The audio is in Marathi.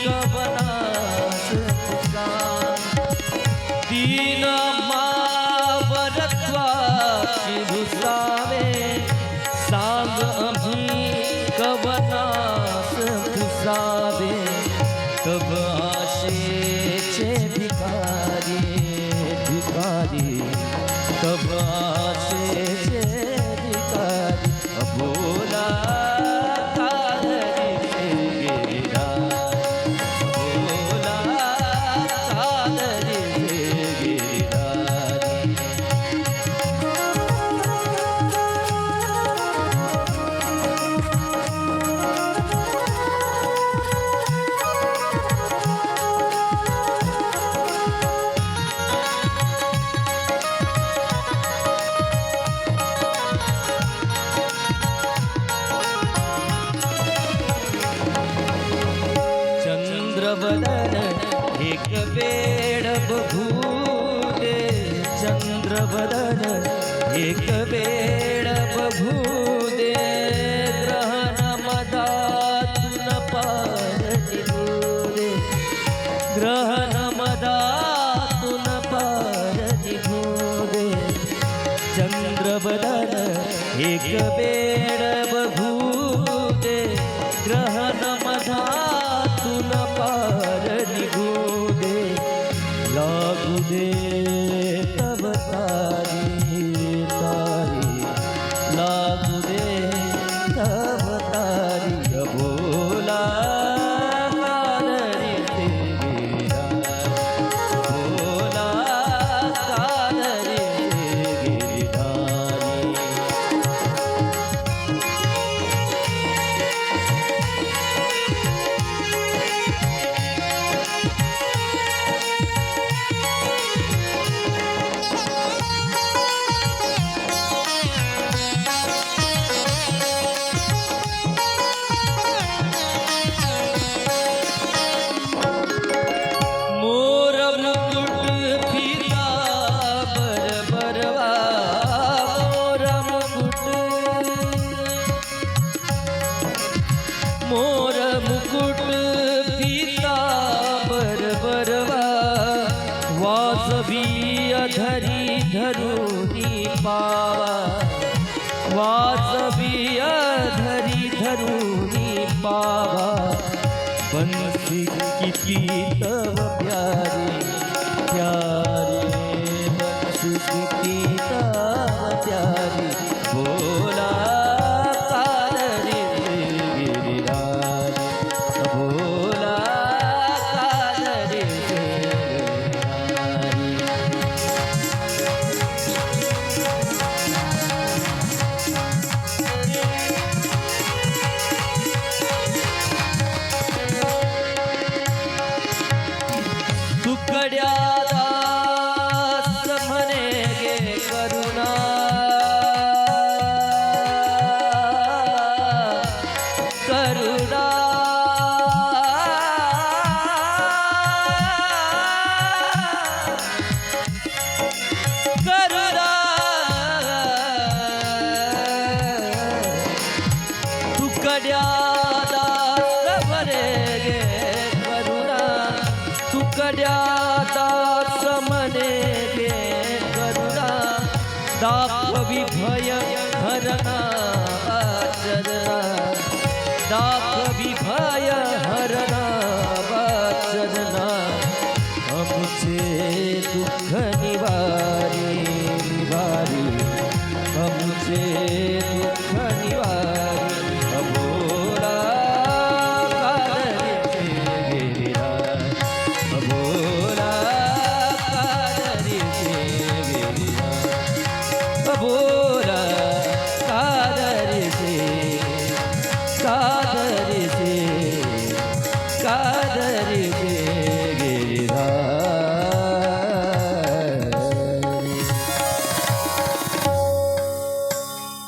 कवनास तुका दीन मावरत्वाची घुसावे सांग आम्ही कवनास घुसावे तब आशेचे भिकारी भिकारी तब आशेचे भिकारी अबोला चंद्रवदन एक वेळ बघू दे चंद्रवदन एक वेळ बघू दे ग्रहण मदातून पार निघू दे ग्रहण मदातून पार निघू दे चंद्रवदन एक वेळ बघू दे ग्रहण मदातून पार निघू दे लागू दे तब तारी तारी लागू दे तब तारी अबोला कादरी तेरा बोला कादरी गिरधारी मोर मुकुट पीतांबर बरवा वाजवी अधरी धरुनी पावा वाजवी अधरी धरुनी पावा बंसी किती तव प्यारी प्यारी बंसी किती तव प्यारी बोला तुकड्या दास म्हणे गे करुणा करुणा करुणा तुकड्या दास म्हणे गे करुणा तुकड्या दास म्हणे गे करुणा दाखवी भय हरणा चरणा दाखवी भय हरणा